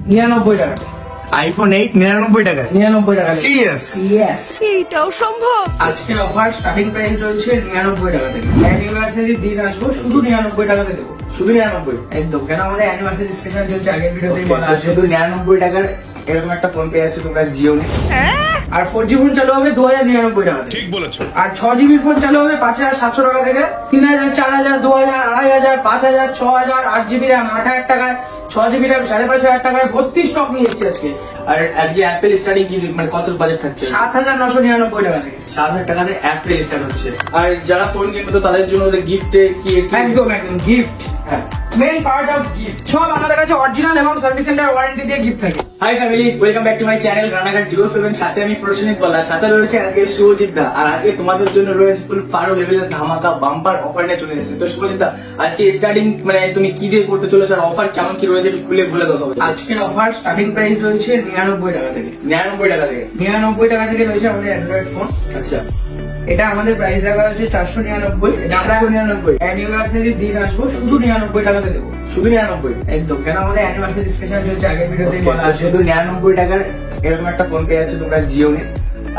99 টাকা। আইফোন 8 99 টাকা। 99 টাকা। সিরিয়াস? ইয়েস। এইটাও সম্ভব? আজকের অফার স্টার্টিং প্রাইস রয়েছে 99 টাকা থেকে। অ্যানিভার্সারি দিন আসবো শুধু 99 টাকাতে দেবো। শুধু 99? একদম, কেন আমাদের অ্যানিভার্সারি স্পেশাল চলছে, আগের ভিডিওতেই বলা আছে। শুধু 99 টাকার এরকম একটা ফোন পেয়ে যাচ্ছ তোমরা জিও নে। আর 4G ফোন চালু হবে 2099 টাকা থেকে। ঠিক বলেছো। আর 6GB ফোন চালু হবে 5700 টাকা থেকে। 3000, 4000, 2000, 2500, 5000, 6000, 8GB RAM 8000 টাকায়, 6GB RAM 5500 টাকায় ভর্তি স্টক নিয়ে এসেছি আজকে। আর আজকে অ্যাপেল স্টার্টিং কি মানে কত বাজেট থাকছে? 7999 টাকা থেকে। 7000 টাকাতে অ্যাপেল স্টার্ট হচ্ছে। আর যারা ফোন কিনবে তো তাদের জন্য গিফটে কি একদম gift, main part of gift সব আমাদের কাছে অরিজিনাল এবং সার্ভিস সেন্টার ওয়ারেন্টি দিয়ে গিফট থাকে। Hi family, welcome back to my channel Ranaghat 07। সাথে আমি প্রসেনজিৎ বলা, সাথে রয়েছে আজকে শুভজিৎ দা। আর আজকে তোমাদের জন্য রয়েছে ফুল পারো লেভেলের ধামাকা বাম্পার অফার নিয়ে চলে এসেছে। তো শুভজিৎ দা, আজকে স্টার্টিং মানে তুমি কি দিয়ে করতে চলেছো আর অফার কেমন কি রয়েছে একটু খুলে বলে দাও সবাই। আজকের অফার স্টার্টিং প্রাইস রয়েছে 99 টাকা থেকে। 99 টাকা থেকে? 99 টাকা থেকে রয়েছে আমাদের অ্যান্ড্রয়েড ফোন। আচ্ছা, এটা আমাদের প্রাইস রাখা হচ্ছে 499। এটা আমরা 499 অ্যানিভার্সারি দিন আসবো শুধু 99 টাকাতে দেবো। শুধু 99? একদম, কেন আমাদের অ্যানিভার্সারি স্পেশাল চলছে, আগের ভিডিওতেই বলা আছে। শুধু 99 টাকার এরকম একটা ফোন পেয়ে যাচ্ছ তোমরা জিও নে।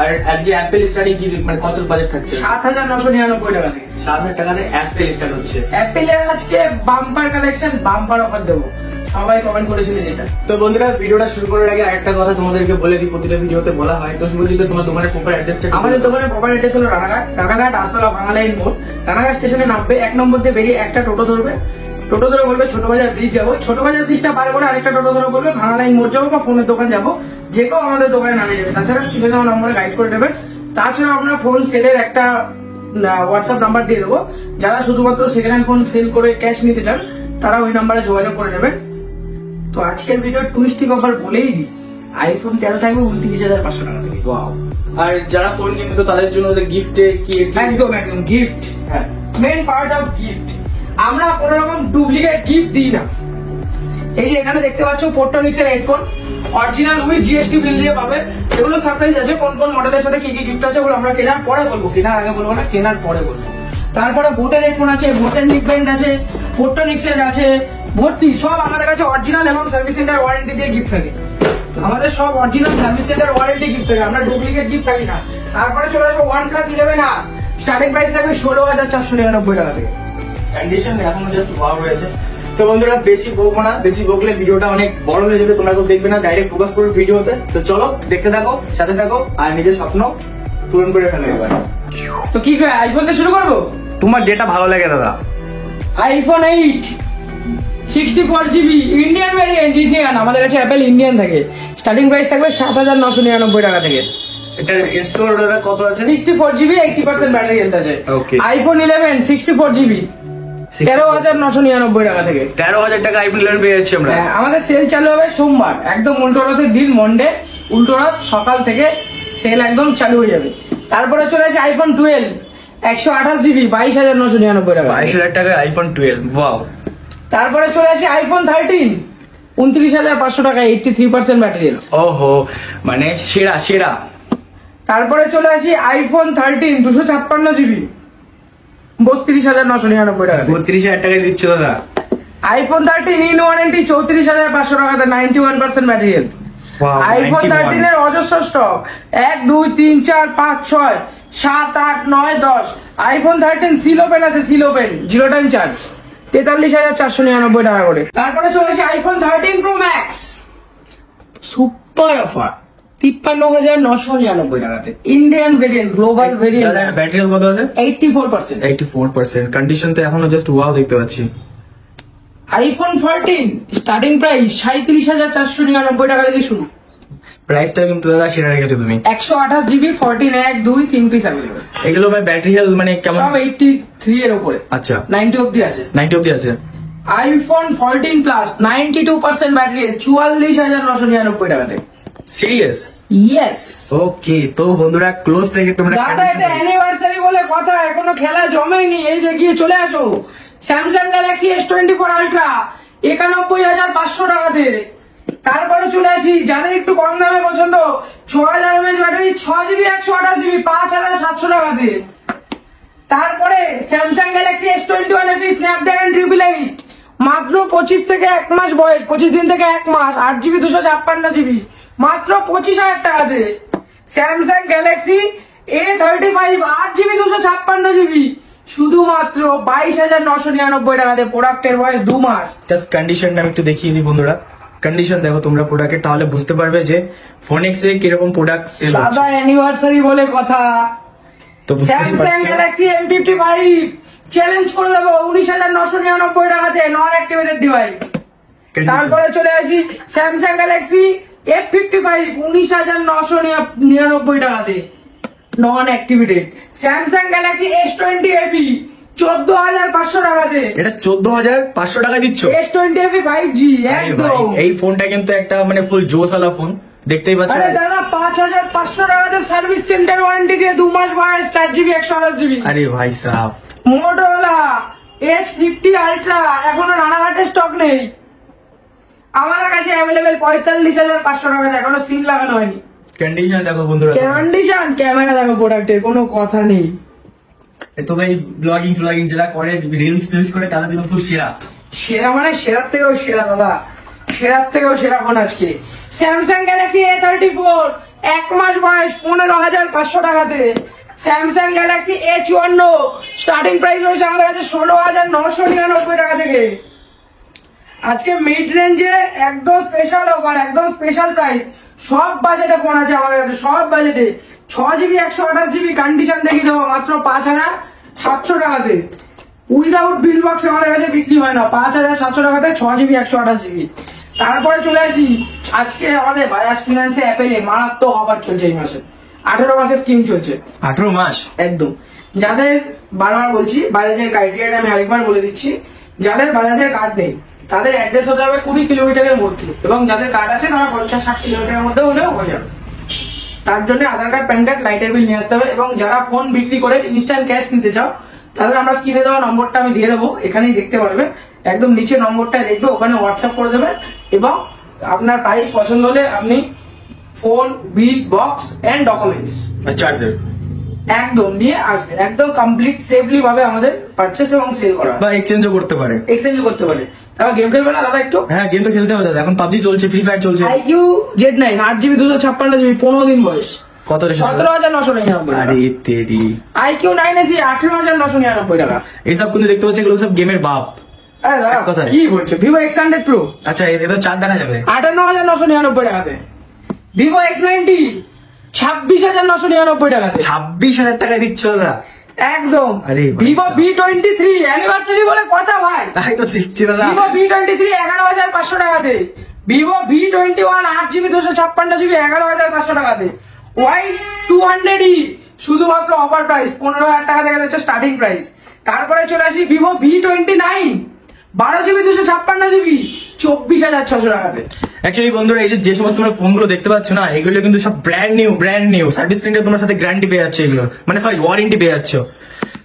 আর আজকে অ্যাপেল স্টার্টিং কি মানে কত বাজেট থাকছে? 7999 টাকা থেকে। 7000 টাকাতে অ্যাপেল স্টার্ট হচ্ছে। অ্যাপেলের আজকে বাম্পার কালেকশন, বাম্পার অফার দেবো। সবাই কমেন্ট করেছিল যেটা। তো বন্ধুরা, ভিডিওটা শুরু করার আগে আরেকটা কথা তোমাদেরকে বলে দিই, প্রতিটা ভিডিওতে বলা হয়। তো শুভজিৎ, তোমার দোকানের প্রপার অ্যাড্রেসটা? আমাদের দোকানের প্রপার অ্যাড্রেস হলো রানাঘাট আসতলা বাংলাইন মোড়। রানাঘাট স্টেশনে নামবে, 1 নম্বর দিয়ে বেরিয়ে একটা টোটো ধরবে। টোটো ধরে বলবে ছোট বাজার ব্রিজ যাবো। ছোট বাজার ব্রিজটা পার করে আরেকটা টোটো ধরে বলবে বাংলাইন মোড় যাবো বা ফোনের দোকান যাবো। যে কেউ আমাদের দোকানে নামিয়ে যাবে। তাছাড়া স্ক্রিনে দেওয়া নম্বরে গাইড করে দেবেন। তাছাড়া আমরা ফোন সেলের একটা হোয়াটসঅ্যাপ নাম্বার দিয়ে দেবো। যারা শুধুমাত্র সেকেন্ড হ্যান্ড ফোন সেল করে ক্যাশ নিতে চান তারা ওই নাম্বারে যোগাযোগ করে নেবেন। তো আজকের ভিডিও টুইস্টিক অফার বলেই দিই, আইফোন 13 থাকবে 29,500 টাকা থেকে। ওয়াও! আর যারা ফোন কিনবে তো তাদের জন্য গিফটে কি একদম gift, main part of gift. আমরা কোন রকম ডুপ্লিকেট গিফট দিই না। এই যে এখানে দেখতে পাচ্ছ পোর্টনিক্সের headphone, original with GST bill দিয়ে পাবে। এগুলো সারপ্রাইজ আছে, কোন কোন মডেলের সাথে কি কি গিফট আছে ওগুলো আমরা কেনার পরে বলবো, কেনার আগে বলবো না, কেনার পরে বলবো। তারপরে বোটের হেডফোন আছে, বোটের নিক ব্যান্ড আছে, পোর্টনিক্সের আছে, ভর্তি সব আমাদের কাছে অরিজিনাল এবং সার্ভিস সেন্টার ওয়ারেন্টি দিয়ে গিফট থাকে। আমাদের সব original service centre warranty gift থাকে, আমরা ডুপ্লিকেট গিফট থাকি না। তারপরে চলে আসবো OnePlus 11 আর স্টার্টিং প্রাইস থাকবে 16,499 টাকা থেকে। কন্ডিশন এখনো জাস্ট ওয়াও রয়েছে। তো বন্ধুরা, বেশি বকবো না, বেশি বকলে ভিডিওটা অনেক বড় হয়ে যাবে, তোমরা কেউ দেখবে না, ডাইরেক্ট ফোকাস করো ভিডিওতে। তো চলো দেখতে থাকো, সাথে থাকো, আর নিজের স্বপ্ন পূরণ করে ফেলো এবার। তো কি করে আইফোন দিয়ে শুরু করবো? তোমার যেটা ভালো লাগে দাদা। IPhone 8 64GB Indian variant, Indian. আমাদের কাছে অ্যাপেল ইন্ডিয়ান থাকে। স্টার্টিং প্রাইস থাকবে 7,999 টাকা থেকে। এটার স্টোর কত আছে? 64GB 80% ব্যাটারি হেলথ আছে। Okay. আইফোন 11 64GB 13,999 টাকা থেকে। 13,000 টাকা আইফোন 11 পেয়ে যাচ্ছি আমরা। হ্যাঁ, আমাদের সেল চালু হবে সোমবার, একদম উল্টো রথের দিন, মন্ডে উল্টো রথ সকাল থেকে সেল একদম চালু হয়ে যাবে। তারপরে চলে আসে আইফোন 12 128GB 22,999 টাকা। 22,000 টাকা আইফোন 12, ওয়াও! তারপরে চলে আসে আইফোন 13 29,500 টাকা 83% ব্যাটারি হেলথ। ওহো, মানে সেরা সেরা। তারপরে চলে আসি আইফোন 13 256GB 32,999 টাকা। 32,000 টাকায় দিচ্ছ দাদা। আইফোন 13 ইন ওয়ারেন্টি 34,500 টাকাতে 91% ব্যাটারি হেলথ। আইফোন 13 এর অজস্র স্টক, 1 2 3 4 5 6 7 8 9 10। আইফোন 13 সিল ওপেন আছে, seal open, zero time charge, 43,499 টাকা করে। তারপরে চলে আসে iPhone 13 pro max, super offer 53,999 টাকাতে। Indian variant, global variant. Battery কত আছে? 84%। 84%। কন্ডিশন তো এখনো জাস্ট ওয়াও দেখতে পাচ্ছি। আইফোন 14 স্টার্টিং প্রাইস 37,499 টাকা থেকে শুরু। প্রাইসটা কিন্তু দাদা সেরা রেখেছো তুমি। 128GB 14 1 2 3 piece available. এগুলো ভাই ব্যাটারি হেলথ মানে কেমন? সব 83 এর উপরে। আচ্ছা, 90 অবধি আছে। 90 অবধি আছে। আইফোন 14 প্লাস 92% ব্যাটারি, 44,999 টাকাতে। সিরিয়াস? ইয়েস। ওকে, তো বন্ধুরা ক্লোজ থেকে তোমরা দাদা এটা অ্যানিভার্সারি বলে কথা, এখনো খেলা জমেনি, এই দেখিয়ে চলে আসো। স্যামসাং গ্যালাক্সি S24 আলট্রা 91,500 টাকাতে। তারপরে চলে আসি যাদের একটু কম দামে পছন্দ, 6000 mAh ব্যাটারি, 6GB 128GB 5,700 টাকাতে। তারপরে Samsung Galaxy S21 FE Snapdragon 888 মাত্র 25 থেকে 1 মাস বয়স, 25 দিন থেকে 1 মাস, 8GB 256GB, মাত্র 25,000 টাকাতে Samsung Galaxy A35 8GB 256GB, শুধুমাত্র 22,999 টাকাতে। প্রোডাক্টের বয়স 2 মাস। জাস্ট কন্ডিশনটা আমি একটু দেখিয়ে দিই বন্ধুরা, কন্ডিশন দেখো তোমরা প্রোডাক্টের, তাহলে বুঝতে পারবে যে ফোনেক্সে কিরকম প্রোডাক্ট সেল হচ্ছে। দাদা অ্যানিভার্সারি বলে কথা, তো স্যামসাং গ্যালাক্সি M55 চ্যালেঞ্জ করে দেবো 19,999 টাকাতে, নন অ্যাক্টিভেটেড ডিভাইস। তারপরে চলে আসি স্যামসাং গ্যালাক্সি F55 19,999 টাকাতে, non activated. Samsung Galaxy S20 FE 14,500 টাকাতে। এটা 14,500 টাকা দিচ্ছ? S20 FE 5G একদম। এই ফোনটা কিন্তু একটা মানে ফুল জোসওয়ালা ফোন, দেখতেই পাচ্ছ। আরে দাদা 5,500 টাকাতে সার্ভিস সেন্টার ওয়ারেন্টি দিয়ে 2 মাস বয়স, 4GB 128GB। আরে ভাই সাহেব, মোটরোলা H50 আলট্রা এখনো রানাঘাটে স্টক নেই, আমাদের কাছে অ্যাভেলেবেল 45,500 টাকাতে, এখনো সিল লাগানো হয়নি। কন্ডিশন দেখো বন্ধুরা, কন্ডিশন, ক্যামেরা দেখো, প্রোডাক্টের কোনো কথা নেই। তো ভাই ব্লগিং যারা করে, রিলস করে, তাদের জন্য খুব সেরা। সেরা মানে সেরার থেকেও সেরা দাদা, সেরার থেকেও সেরা ফোন আজকে। স্যামসাং গ্যালাক্সি A34 1 মাস বয়স, 15,500 টাকাতে। Samsung Galaxy A54 starting price রয়েছে আমাদের কাছে 16,999 টাকা থেকে। আজকে মিড রেঞ্জে একদম স্পেশাল অফার, একদম স্পেশাল প্রাইস। সব বাজেটে ফোন আছে আমাদের কাছে, সব বাজেটে। 6GB 128GB কন্ডিশন দেখিয়ে দেবো মাত্র 5,700 টাকাতে। উইদাউট বিল বক্স আমাদের কাছে বিক্রি হয় না, 5,700 টাকাতে 6GB 128GB। তারপরে চলে আসি আজকে আমাদের বাজাজ ফিনান্সে অ্যাপেলে মারাত্মক অফার চলছে এই মাসে, 18 মাসের স্কিম চলছে। 18 মাস একদম। যাদের, বারবার বলছি, বাজাজের ক্রাইটেরিয়াটা আমি আরেকবার বলে দিচ্ছি, যাদের বাজাজের কার্ড নেই তাদের অ্যাড্রেস হতে হবে 20 কিলোমিটারের মধ্যে, এবং যাদের কার্ড আছে তারা 50-60 কিলোমিটারের মধ্যে হলেও হয়ে যাবে। তার জন্য আধার কার্ড, প্যান কার্ড, লাইটের বিল নিয়ে আসতে হবে। এবং যারা ফোন বিক্রি করে ইনস্ট্যান্ট ক্যাশ নিতে চাও, তাদের আমরা স্ক্রিনে দেওয়া নম্বরটা আমি দিয়ে দেবো, এখানেই দেখতে পারবে, একদম নিচে নম্বরটা দেখবে, ওখানে হোয়াটসঅ্যাপ করে দেবেন। এবং আপনার প্রাইস পছন্দ হলে আপনি phone, bill, box and documents, charger একদম নিয়ে আসবেন। একদম কমপ্লিট সেফলি ভাবে আমাদের পারচেস এবং সেল করা, বা এক্সচেঞ্জও করতে পারে, এক্সচেঞ্জ করতে পারে। তারপর গেম খেলবে না দাদা একটু? হ্যাঁ, গেম তো খেলতে হবে দাদা, এখন পাবজি চলছে, ফ্রি ফায়ার চলছে। IQ Z9 8GB 256GB, 15 দিন বয়স, কত? 17,999 আরে তেরি। IQ 9SE 18,999 টাকা। এইসব কিন্তু দেখতে পাচ্ছি এগুলো সব গেমের বাপ। আরে দাদা কোথায়? কি বলছো? Vivo X100 Pro আচ্ছা, এতে তো চার দেখা যাবে, 58,999 টাকাতে। Vivo X90 26,999 টাকাতে। 26,000 টাকা দিচ্ছ দাদা? একদম। আরে ভাই Vivo সাহেব। V23 অ্যানিভার্সারি বলে কথা ভাই, তাই তো দেখছি দাদা। Vivo V23 11,500 টাকাতে। Vivo V21 8GB 256GB 11,500 টাকাতে। Y200E শুধুমাত্র অফার প্রাইস 15,000 টাকা থেকে হচ্ছে স্টার্টিং প্রাইস। তারপরে চলে আসি Vivo V29 12GB 256GB 24,600 টাকাতে। অ্যাকচুয়ালি বন্ধুরা, এই যে সমস্ত তোমরা ফোনগুলো দেখতে পাচ্ছ না, এগুলো কিন্তু সব ব্র্যান্ড নিউ সার্ভিস সেন্টার তোমার সাথে গ্যারান্টি পেয়ে যাচ্ছে, এগুলো মানে সরি ওয়ারেন্টি পেয়ে যাচ্ছ।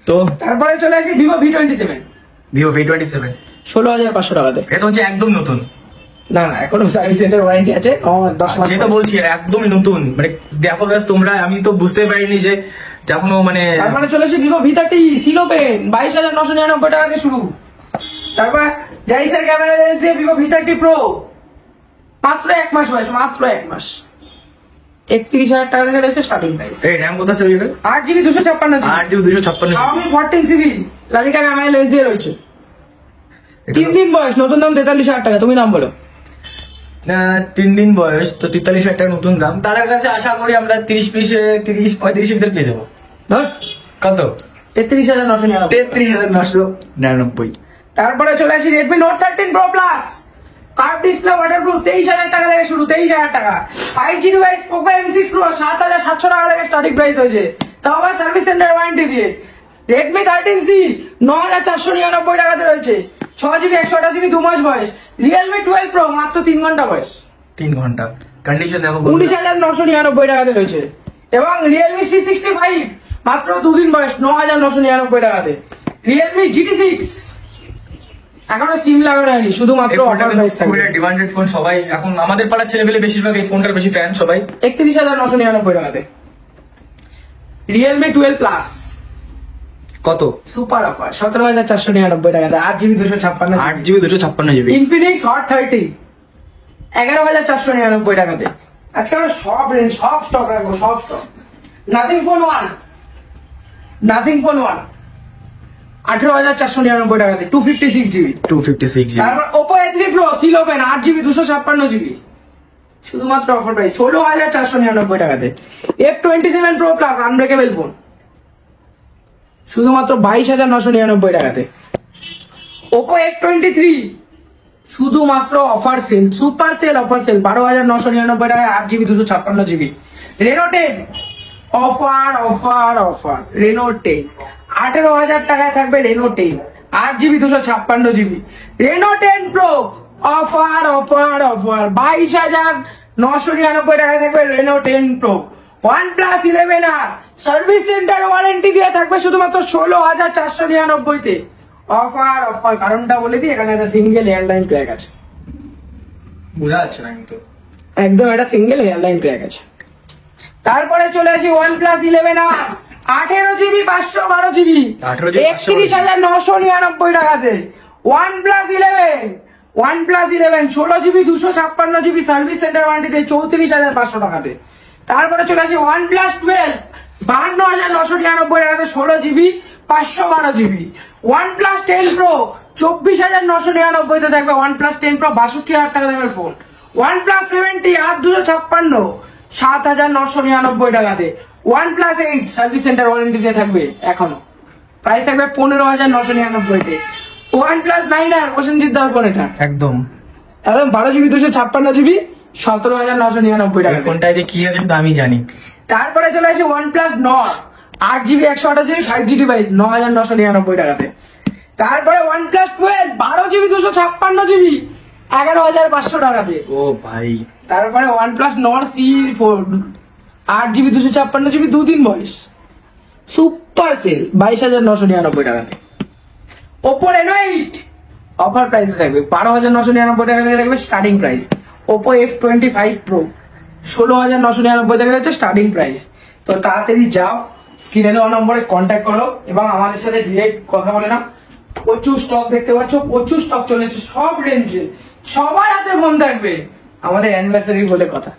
তো তারপরে চলে আসি Vivo V27 Vivo V27 16,500 টাকাতে। এটা হচ্ছে একদম নতুন। না না, এখনো সার্ভিস সেন্টার ওয়ারেন্টি আছে 10 মাস। যেটা বলছি একদমই নতুন, মানে দেখো গাছ তোমরা, আমি তো বুঝতে পারিনি যে এখনো মানে। তারপরে চলে আসি Vivo V30 সিলো পেন 22,999 টাকা থেকে শুরু। তারপর জাইসার ক্যামেরা লেন্স দিয়ে Vivo V30 Pro মাত্র 1 মাস বয়স, মাত্র 1 মাস, 31,000 টাকা থেকে রয়েছে স্টার্টিং প্রাইস। এই র্যাম কত আছে এটা? 8GB 256GB 8GB 256। Xiaomi 14CV Lalika camera lens দিয়ে রয়েছে, 3 দিন বয়স, নতুন দাম 43,000 টাকা। তুমি দাম বলো। 3 দিন বয়স তো 43,000 টাকা নতুন দাম। তার কাছে আশা করি আমরা 30-35 ভিতরে পেয়ে যাবো। ধর কত? 33,999। 33,999। তারপরে চলে আসি Redmi Note 13 Pro Plus curve display waterproof 23,000 টাকা থেকে শুরু, 23,000 টাকা। 5G device Poco M6 Pro 7,700 টাকা থেকে স্টার্টিং প্রাইস হয়েছে, তাও আবার সার্ভিস সেন্টার ওয়ারেন্টি দিয়ে। Redmi 13C 9,499 টাকাতে রয়েছে, 6GB 128GB 2 মাস বয়স। Realme 12 Pro মাত্র 3 ঘন্টা বয়স, 3 ঘন্টা। কন্ডিশন দেখো, 19,999 টাকাতে রয়েছে। এবং Realme C65 মাত্র 2 দিন বয়স, 9,999 টাকাতে। Realme GT6 এখনো সিম লাগানো হয়নি, শুধুমাত্র অফার প্রাইস থাকবে। ডিমান্ডেড ফোন, সবাই এখন আমাদের পাড়ার ছেলেপেলে বেশিরভাগ এই ফোনটার বেশি ফ্যান সবাই। 31,999 টাকাতে। Realme 12 Plus কত? সুপার অফার 17,499 টাকাতে 8GB 256 8GB 256GB। Infinix hot 30 11,499 টাকাতে। আজকে আমরা সব রেঞ্জ সব স্টক রাখবো, সব স্টক। নাথিং ফোন 1 18,499 টাকাতে 256GB। 256GB। তারপর Oppo A3 Pro seal open 8GB 256GB শুধুমাত্র অফার প্রাইস 16,499 টাকাতে। F27 Pro Plus unbreakable phone শুধুমাত্র 22,999 টাকাতে। Oppo F23 শুধুমাত্র offer sale, super sale offer sale 12,999 টাকায় 8GB 256GB। Reno 10 offer offer offer Reno 10 18,000 টাকায় থাকবে Reno 10 8GB 256GB। Reno 10 Pro offer offer offer 22,999 টাকায় থাকবে Reno 10 Pro। OnePlus 11R service centre warranty দিয়ে থাকবে শুধুমাত্র 16,499 তে। অফার অফার কারণটা বলে দিই, এখানে একটা সিঙ্গেল এয়ারলাইন ক্র্যাক আছে, বোঝা যাচ্ছে না কিন্তু একদম একটা সিঙ্গেল এয়ারলাইন ক্র্যাক আছে। তারপরে চলে আসি OnePlus 11R 18GB 512GB 31,999 টাকাতে। OnePlus 11 16GB 256GB service centre ওয়ারেন্টিতে 34,500 টাকাতে। তারপরে চলে আসি OnePlus 12 52,999 টাকাতে 16GB 512GB। OnePlus 10 Pro 24,999 তে থাকবে OnePlus 10 Pro 62,000 টাকা দামের ফোন। OnePlus 70 8,256 7,999 টাকাতে। OnePlus 8 সার্ভিস সেন্টার ওয়ারেন্টিতে থাকবে এখনো, প্রাইস থাকবে 15,999 তে। OnePlus 9R প্রসেনজিৎ দার ফোন, এটা একদম 12GB 256GB 17,999 টাকা। কোনটা যে কি আছে শুধু আমি জানি। তারপরে চলে আসে OnePlus Nord 8GB 128GB 5G device 9,999 টাকাতে। তারপরে OnePlus 12 12GB 256GB 11,500 টাকাতে। ও ভাই। তারপরে OnePlus Nord C4 8GB 256GB 2 দিন বয়স সুপার সেল 22,999 টাকাতে। Oppo Reno 8 অফার প্রাইসে থাকবে 12,999 টাকা থেকে থাকবে starting price. Oppo F25 Pro 16,999 টাকা হচ্ছে স্টার্টিং প্রাইস। তো তাড়াতাড়ি যাও, স্ক্রিনে দেওয়া নম্বরে কন্ট্যাক্ট করো এবং আমাদের সাথে ডিরেক্ট কথা বলে নাও। প্রচুর স্টক দেখতে পাচ্ছ, প্রচুর স্টক চলেছে সব রেঞ্জে, সবার হাতে ফোন থাকবে, আমাদের অ্যানিভার্সারি বলে কথা।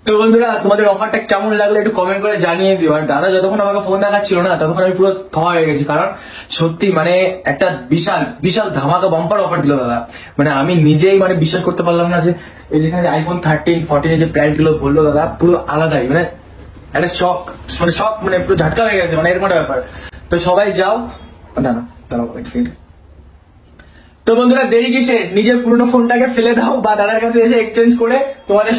তো বন্ধুরা, তোমাদের অফারটা কেমন লাগলো একটু কমেন্ট করে জানিয়ে দিও। আর দাদা যতক্ষণ আমাকে ফোন দেখাচ্ছিল না ততক্ষণ আমি পুরো হয়ে গেছি, কারণ সত্যি মানে একটা বিশাল বিশাল ধামাকা বাম্পার অফার দিল দাদা। মানে আমি নিজেই মানে বিশ্বাস করতে পারলাম না যে এই যেখানে iPhone 13 14 এর যে প্রাইস গুলো বললো দাদা পুরো আলাদাই, মানে একটা শক মানে পুরো ঝাটকা হয়ে গেছে, মানে এরকম একটা ব্যাপার। তো সবাই যাও না না দাঁড়াও এক সেকেন্ড। তো বন্ধুরা দেরি কিসে, নিজের পুরনো ফোনটাকে ফেলে দাও বা দাদার কাছে এসে এক্সচেঞ্জ করে তোমাদের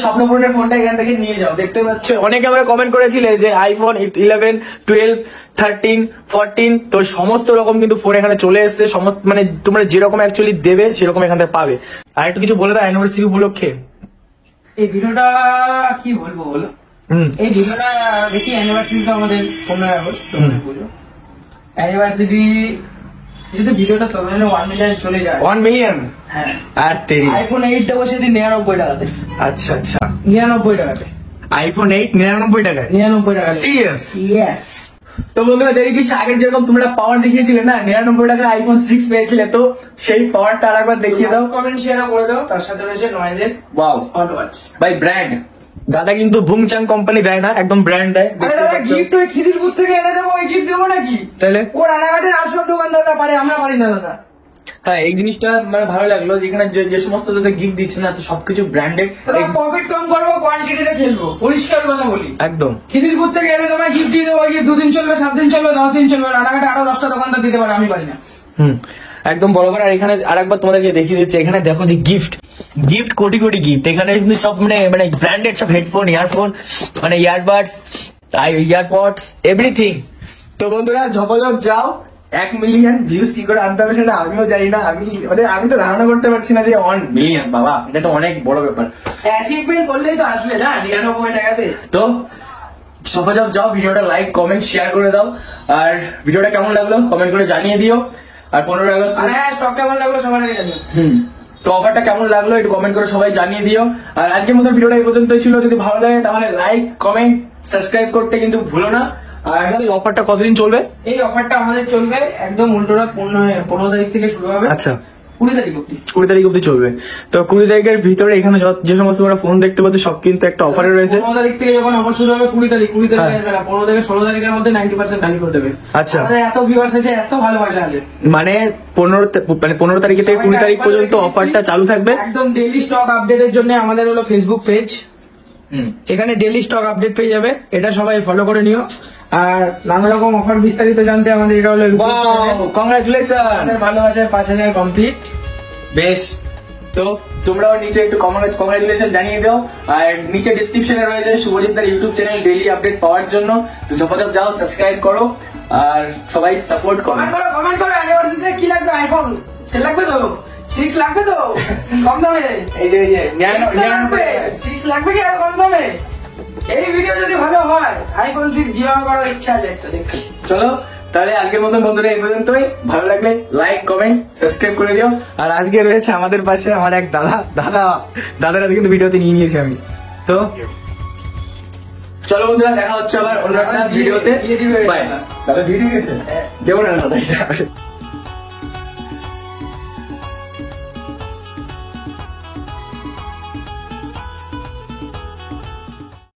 স্বপ্ন পূরণের ফোনটা এখান থেকে নিয়ে যাও। দেখতে পাচ্ছ অনেকে আমাকে কমেন্ট করেছিলে যে iPhone 11 12 13 14 তো সমস্ত রকম কিন্তু ফোন এখানে চলে এসেছে, সমস্ত মানে তোমরা যেরকম অ্যাকচুয়ালি দেবে সেরকম এখান থেকে পাবে। আর একটু কিছু বলে দাও অ্যানিভার্সারি উপলক্ষে। এই ভিডিওটা কি বলবো বলো, এই ভিডিওটা দেখি অ্যানিভার্সারি তো আমাদের 15 আগস্ট পুজো অ্যানিভার্সারি, যদি ভিডিওটা চলে 1 মিলিয়ন চলে যায় 1 মিলিয়ন হ্যাঁ আর তেরি iPhone 8 দেবো সেদিন 99 টাকাতে। আচ্ছা আচ্ছা 99 টাকাতে iPhone 8 99 টাকায় 99 টাকা সিরিয়াস? ইয়েস। তো বন্ধুরা দেরি কি আগের যেরকম তোমরা পাওয়ার দেখিয়েছিলে না 99 টাকা iPhone 6 পেয়েছিলে, তো সেই পাওয়ারটা আরেকবার দেখিয়ে দাও। কমেন্ট শেয়ার করে দাও, তার সাথে রয়েছে নয়েজের ওয়াও স্মার্টওয়াচ ভাই ব্র্যান্ড। দাদা কিন্তু বুংচাং কোম্পানি দেয় না, একদম ব্র্যান্ড দেয়। আরে দাদা গিফট ওই খিদিরপুর থেকে এনে দেবো, ওই গিফট দেবো নাকি? তাহলে ও রানাঘাটের আসল দোকানদাররা পারে, আমরা পারি না দাদা। হ্যাঁ এই জিনিসটা মানে ভালো লাগলো, যেখানে যে সমস্ত দাদা গিফট দিচ্ছে না তো সবকিছু ব্র্যান্ডেড। প্রফিট কম করবো, কোয়ান্টিটিতে খেলবো, পরিষ্কার কথা বলি। একদম খিদিরপুর থেকে এনে তোমায় গিফট দিয়ে দেবো, গিফট 2 দিন চলবে, 7 দিন চলবে, 10 দিন চলবে। রানাঘাটে আরো 10টা দোকানদার দিতে পারে, আমি পারি না। একদম বরাবর। আর এখানে আরেকবার তোমাদেরকে দেখিয়ে দিচ্ছি, এখানে দেখো যে গিফট কোটি কোটি গিফট। এখানে কিন্তু সব মানে ব্র্যান্ডেড সব হেডফোন, ইয়ারফোন, মানে ইয়ারবাডস, ইয়ারপডস, এভরিথিং। তো বন্ধুরা ঝপাঝপ যাও। 1 মিলিয়ন ভিউজ কি করে আনতে হবে সেটা আমিও জানি না, আমি তো ধারণা করতে পারছি না যে 1 মিলিয়ন, বাবা এটা তো অনেক বড় ব্যাপার। অ্যাচিভমেন্ট করলেই তো আসবে না 99 টাকাতে। তো ঝপাঝপ যাও, ভিডিওটা লাইক কমেন্ট শেয়ার করে দাও। আর ভিডিওটা কেমন লাগলো কমেন্ট করে জানিয়ে দিও। আর 15 আগস্ট স্টক কেমন লাগলো সবার আগে জানিও। তো অফারটা কেমন লাগলো একটু কমেন্ট করে সবাই জানিয়ে দিও। আর আজকের মতো ভিডিওটা এই পর্যন্তই ছিল। যদি ভালো লাগে তাহলে লাইক কমেন্ট সাবস্ক্রাইব করতে কিন্তু ভুলো না। আর এই অফারটা কতদিন চলবে? এই অফারটা আমাদের চলবে একদম উল্টোটা 15 তারিখ থেকে শুরু হবে। আচ্ছা, 20 তারিখ অব্দি। 20 তারিখ অব্দি চলবে। তো 20 তারিখের ভিতরে এখানে যে সমস্ত তোমরা ফোন দেখতে পাচ্ছ সব কিন্তু একটা অফারে রয়েছে। 15 তারিখ থেকে যখন অফার শুরু হবে 20 তারিখ আসবে না, 15 থেকে 16 তারিখের মধ্যে 90% খালি করে দেবে। আচ্ছা। আমাদের এত ভিউয়ার্স আছে, এত ভালোবাসা আছে। মানে 15 তারিখ থেকে 20 তারিখ পর্যন্ত অফারটা চালু থাকবে। একদম ডেইলি স্টক আপডেটের জন্য আমাদের হলো ফেসবুক পেজ, এখানে ডেইলি স্টক আপডেট পেয়ে যাবে, এটা সবাই ফলো করে নিও। আর নানা রকম অফার বিস্তারিত জানতে আমাদের এটা হলো কংগ্রাচুলেশন, ভালোবাসায় 5000 কমপ্লিট। বেশ, তো তোমরাও নিচে একটু কংগ্রাচুলেশন জানিয়ে দাও। আর নিচে ডিসক্রিপশনে রয়েছে শুভজিৎ দার ইউটিউব চ্যানেল ডেইলি আপডেট পাওয়ার জন্য। তো ঝপাঝপ যাও, সাবস্ক্রাইব করো আর সবাই সাপোর্ট করো। কমেন্ট করো অ্যানিভার্সারিতে কি লাগবে, আইফোন সেল লাগবে তো, 6 লাগবে তো কম দামে, এই যে 6 লাগবে কি আর কম দামে। এই ভিডিও যদি ভালো হয় আইফোন 6 গিভ করার ইচ্ছা আছে একটা, দেখি। চলো তাহলে আজকের মতন বন্ধুরা এই পর্যন্তই। ভালো লাগলে লাইক কমেন্ট সাবস্ক্রাইব করে দিও। আর আজকে রয়েছে আমাদের পাশে আমার এক দাদার আজকে কিন্তু ভিডিওতে নিয়ে নিয়েছি আমি। তো চলো বন্ধুরা, দেখা হচ্ছে আবার অন্য একটা ভিডিওতে। বাই। দাদা ভিডিও গেছে দেবো না দাদা।